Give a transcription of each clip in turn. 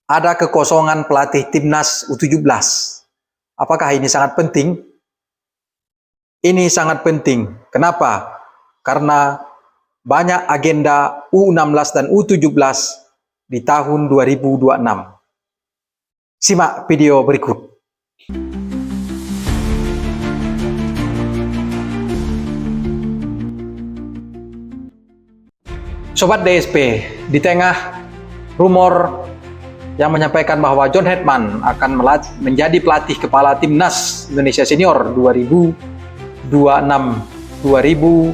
ada kekosongan pelatih timnas U17. Apakah ini sangat penting? Ini sangat penting. Kenapa? Karena banyak agenda U16 dan U17 di tahun 2026. Simak video berikut. Sobat DSP, di tengah rumor yang menyampaikan bahwa John Hetman akan menjadi pelatih kepala timnas Indonesia Senior 2026-2028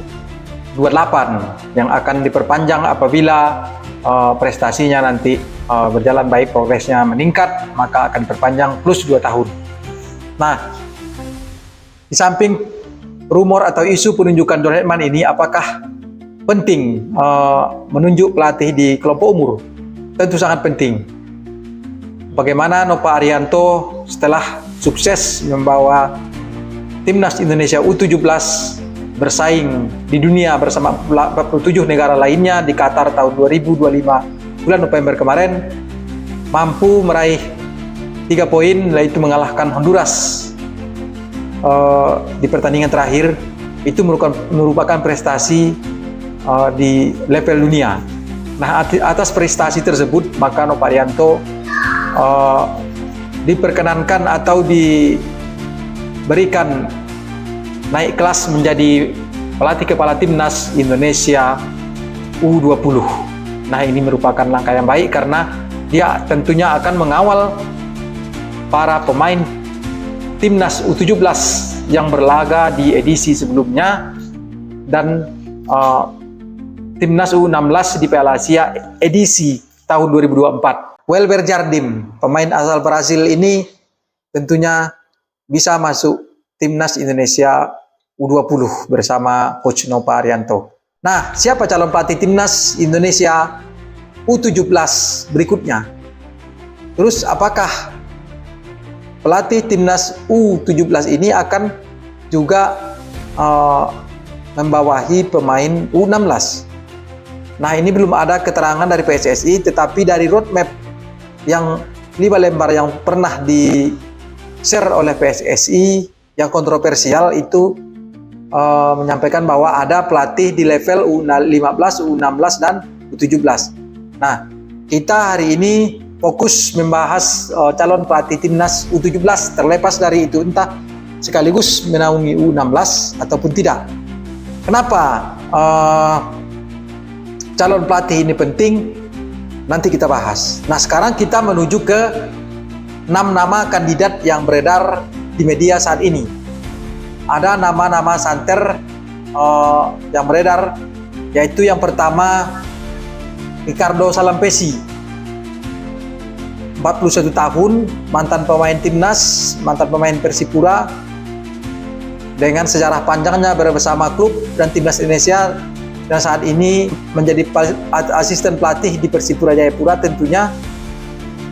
yang akan diperpanjang apabila prestasinya nanti berjalan baik, progresnya meningkat, maka akan diperpanjang plus 2 tahun. Nah, di samping rumor atau isu penunjukan John Hetman ini, apakah penting menunjuk pelatih di kelompok umur? Tentu sangat penting. Bagaimana Nova Arianto setelah sukses membawa timnas Indonesia U17 bersaing di dunia bersama 47 negara lainnya di Qatar tahun 2025 bulan November kemarin, mampu meraih 3 poin, yaitu mengalahkan Honduras di pertandingan terakhir. Itu merupakan prestasi di level dunia. Nah, atas prestasi tersebut, maka Nova Arianto diperkenankan atau diberikan naik kelas menjadi pelatih kepala timnas Indonesia U20. Nah, ini merupakan langkah yang baik karena dia tentunya akan mengawal para pemain timnas U17 yang berlaga di edisi sebelumnya dan timnas U16 di Piala Asia edisi tahun 2024. Welber Jardim, pemain asal Brasil ini tentunya bisa masuk timnas Indonesia U20 bersama Coach Nova Arianto. Nah, siapa calon pelatih timnas Indonesia U17 berikutnya? Terus apakah pelatih timnas U17 ini akan juga membawahi pemain U16? Nah, ini belum ada keterangan dari PSSI, tetapi dari roadmap yang 5 lembar yang pernah di-share oleh PSSI yang kontroversial itu menyampaikan bahwa ada pelatih di level U15, U16, dan U17. Nah, kita hari ini fokus membahas calon pelatih timnas U17, terlepas dari itu entah sekaligus menaungi U16 ataupun tidak. Kenapa calon pelatih ini penting? Nanti kita bahas. Nah, sekarang kita menuju ke 6 nama kandidat yang beredar di media saat ini. Ada nama-nama santer yang beredar, yaitu yang pertama Ricardo Salampessy, 41 tahun, mantan pemain timnas, mantan pemain Persipura, dengan sejarah panjangnya bersama klub dan timnas Indonesia, dan saat ini menjadi asisten pelatih di Persipura Jayapura tentunya,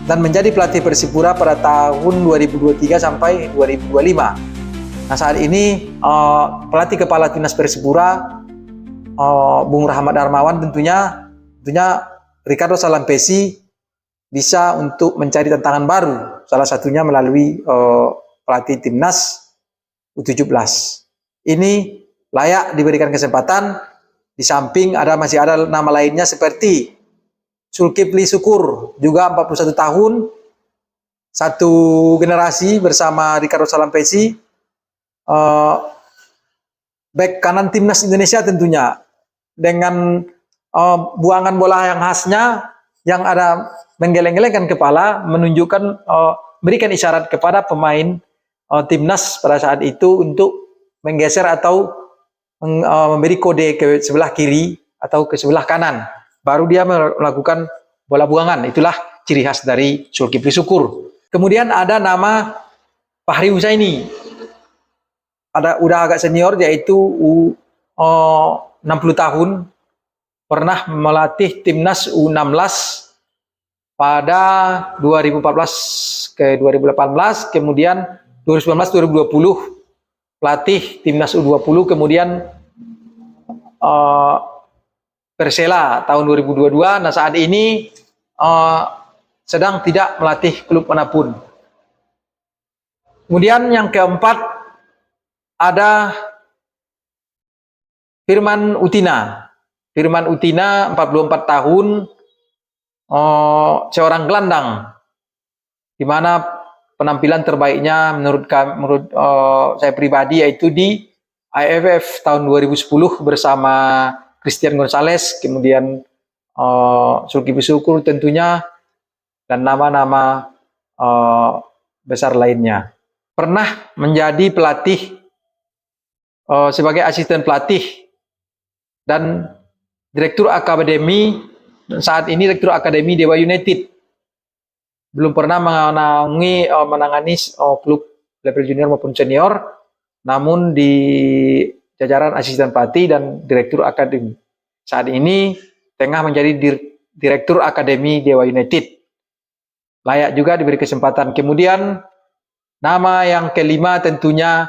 dan menjadi pelatih Persipura pada tahun 2023 sampai 2025. Nah, saat ini pelatih kepala timnas Persipura Bung Rahmat Darmawan tentunya Ricardo Salampessy bisa untuk mencari tantangan baru, salah satunya melalui pelatih timnas U17. Ini layak diberikan kesempatan. Di samping masih ada nama lainnya seperti Zulkifli Syukur, juga 41 tahun, satu generasi bersama Ricardo Salampessy, bek kanan timnas Indonesia tentunya, dengan buangan bola yang khasnya yang ada menggeleng-gelengkan kepala, menunjukkan berikan isyarat kepada pemain timnas pada saat itu untuk menggeser atau memberi kode ke sebelah kiri atau ke sebelah kanan, baru dia melakukan bola buangan. Itulah ciri khas dari Zulkifli Syukur. Kemudian ada nama Fahri Husaini, udah agak senior, yaitu 60 tahun, pernah melatih timnas U16 pada 2014 ke 2018, kemudian 2019-2020 pelatih timnas U20, kemudian Persela tahun 2022. Nah, saat ini sedang tidak melatih klub manapun. Kemudian yang keempat ada Firman Utina. Firman Utina 44 tahun, seorang gelandang, di mana penampilan terbaiknya menurut saya pribadi yaitu di AFF tahun 2010 bersama Christian Gonzalez, kemudian Zulkifli Syukur tentunya, dan nama-nama besar lainnya. Pernah menjadi pelatih sebagai asisten pelatih dan direktur akademi, saat ini direktur akademi Dewa United. Belum pernah menangani klub level junior maupun senior, namun di jajaran asisten pelatih dan direktur akademi. Saat ini tengah menjadi direktur akademi Dewa United. Layak juga diberi kesempatan. Kemudian nama yang kelima tentunya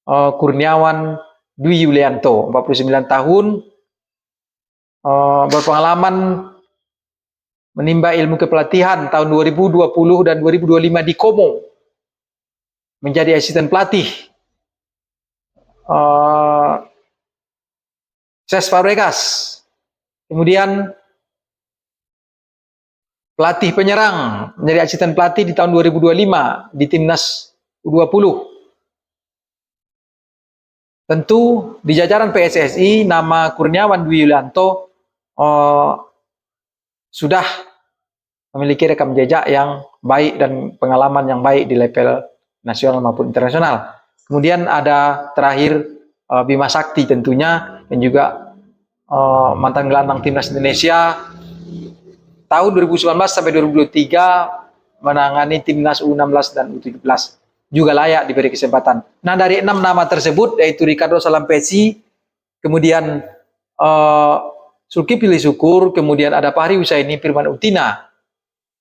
Kurniawan Dwi Yulianto, 49 tahun, berpengalaman menimba ilmu kepelatihan tahun 2020 dan 2025 di Como, menjadi asisten pelatih Cesc Fabregas. Kemudian pelatih penyerang, menjadi asisten pelatih di tahun 2025 di Timnas U20. Tentu di jajaran PSSI nama Kurniawan Dwi Yulianto sudah memiliki rekam jejak yang baik dan pengalaman yang baik di level nasional maupun internasional. Kemudian ada terakhir Bima Sakti tentunya, dan juga mantan gelandang Timnas Indonesia tahun 2019 sampai 2023 menangani Timnas U16 dan U17. Juga layak diberi kesempatan. Nah, dari 6 nama tersebut yaitu Ricardo Salampesi, kemudian Zulkifli Syukur, kemudian ada Fahri Husaini, Firman Utina,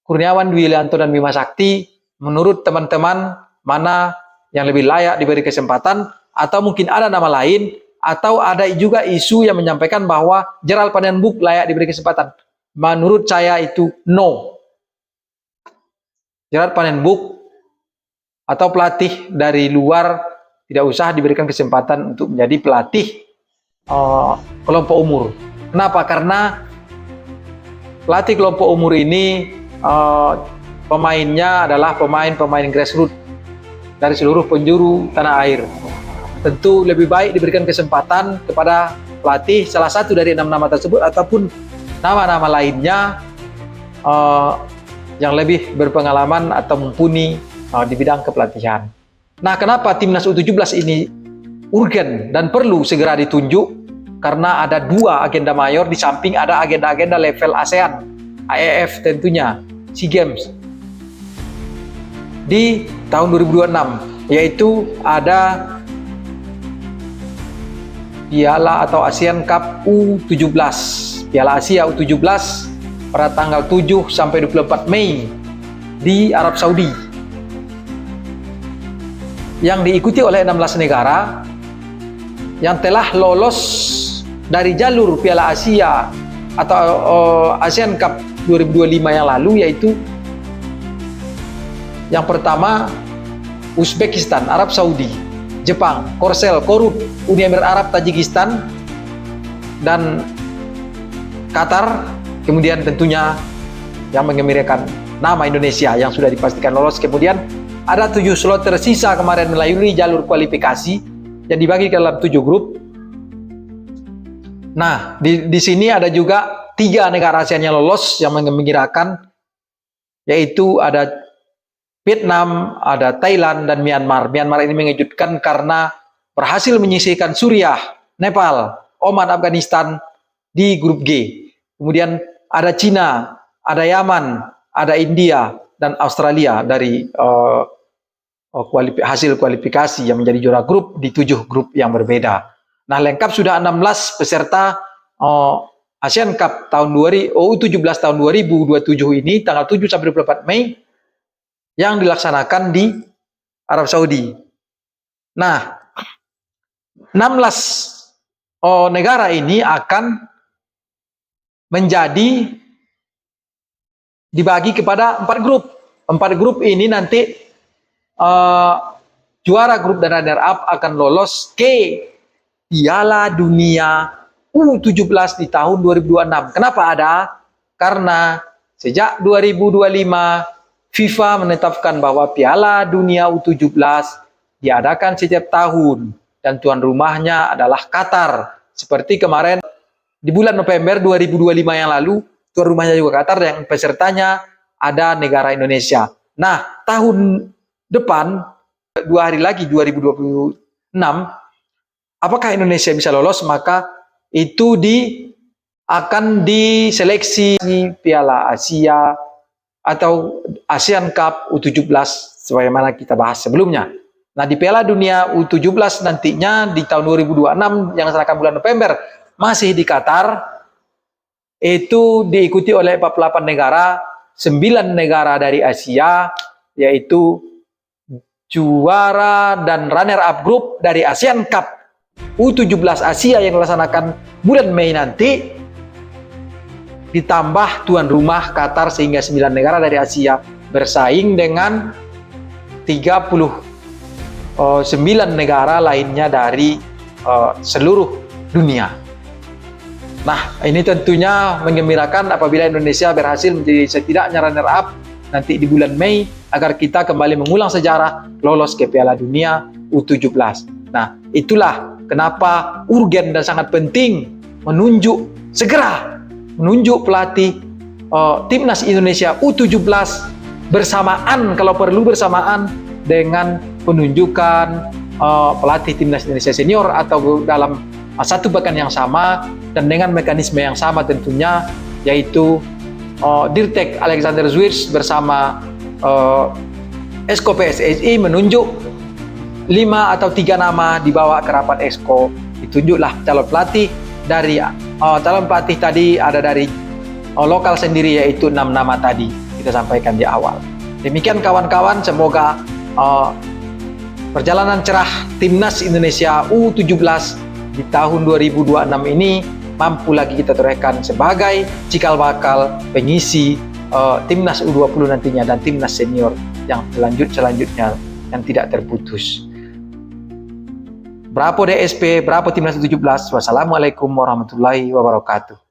Kurniawan Dwi Yulianto, dan Bima Sakti. Menurut teman-teman mana yang lebih layak diberi kesempatan, atau mungkin ada nama lain, atau ada juga isu yang menyampaikan bahwa Gerald Van den Boeck layak diberi kesempatan? Menurut saya itu no. Gerald Van den Boeck atau pelatih dari luar tidak usah diberikan kesempatan untuk menjadi pelatih kelompok umur. Kenapa? Karena pelatih kelompok umur ini pemainnya adalah pemain-pemain grassroots dari seluruh penjuru tanah air. Tentu lebih baik diberikan kesempatan kepada pelatih salah satu dari 6 nama tersebut ataupun nama-nama lainnya yang lebih berpengalaman atau mumpuni di bidang kepelatihan. Nah, kenapa Timnas U17 ini urgen dan perlu segera ditunjuk? Karena ada 2 agenda mayor di samping ada agenda-agenda level ASEAN, AEF tentunya, SEA Games di tahun 2026, yaitu ada Piala atau ASEAN Cup U17, Piala Asia U17 pada tanggal 7 sampai 24 Mei di Arab Saudi, yang diikuti oleh 16 negara yang telah lolos dari jalur Piala Asia atau ASEAN Cup 2025 yang lalu, yaitu yang pertama Uzbekistan, Arab Saudi, Jepang, Korsel, Korut, Uni Emirat Arab, Tajikistan, dan Qatar. Kemudian tentunya yang mengembirakan nama Indonesia yang sudah dipastikan lolos. Kemudian ada 7 slot tersisa kemarin melalui jalur kualifikasi yang dibagi ke dalam 7 grup. Nah, di sini ada juga 3 negara ASEAN yang lolos yang mengembirakan, yaitu ada Vietnam, ada Thailand, dan Myanmar. Myanmar ini mengejutkan karena berhasil menyisihkan Suriah, Nepal, Oman, Afghanistan di grup G. Kemudian ada Cina, ada Yaman, ada India, dan Australia dari hasil kualifikasi yang menjadi juara grup di 7 grup yang berbeda. Nah, lengkap sudah 16 peserta ASEAN Cup tahun U17 tahun 2027 ini tanggal 7 sampai 24 Mei yang dilaksanakan di Arab Saudi. Nah, 16 negara ini akan menjadi dibagi kepada 4 grup. 4 grup ini nanti juara grup dan runner up akan lolos ke Piala Dunia U17 di tahun 2026. Kenapa ada? Karena sejak 2025 FIFA menetapkan bahwa Piala Dunia U17 diadakan setiap tahun dan tuan rumahnya adalah Qatar. Seperti kemarin di bulan November 2025 yang lalu, tuan rumahnya juga Qatar yang pesertanya ada negara Indonesia. Nah, tahun depan 2 hari lagi 2026, apakah Indonesia bisa lolos? Maka itu akan diseleksi Piala Asia atau ASEAN Cup U17 sebagaimana kita bahas sebelumnya. Nah, di Piala Dunia U17 nantinya di tahun 2026 yang dilaksanakan bulan November masih di Qatar, itu diikuti oleh 48 negara, 9 negara dari Asia, yaitu juara dan runner up group dari ASEAN Cup U17 Asia yang dilaksanakan bulan Mei nanti, ditambah tuan rumah Qatar, sehingga 9 negara dari Asia bersaing dengan 39 negara lainnya dari seluruh dunia. Nah, ini tentunya menggembirakan apabila Indonesia berhasil menjadi setidaknya runner up nanti di bulan Mei, agar kita kembali mengulang sejarah lolos ke Piala Dunia U17. Nah, itulah kenapa urgen dan sangat penting segera menunjuk pelatih timnas Indonesia U17 bersamaan, kalau perlu bersamaan dengan penunjukan pelatih timnas Indonesia senior, atau dalam satu pekan yang sama dan dengan mekanisme yang sama tentunya, yaitu Dirtek Alexander Zwiers bersama Esko PSSI menunjuk 5 atau 3 nama dibawa ke rapat Esko. Ditunjuklah calon pelatih dari calon pelatih tadi ada dari lokal sendiri, yaitu 6 nama tadi kita sampaikan di awal. Demikian kawan-kawan, semoga perjalanan cerah timnas Indonesia U17 di tahun 2026 ini mampu lagi kita torehkan sebagai cikal bakal pengisi timnas U20 nantinya dan timnas senior yang selanjutnya yang tidak terputus. Bravo DSP, bravo timnas U17. Wassalamualaikum warahmatullahi wabarakatuh.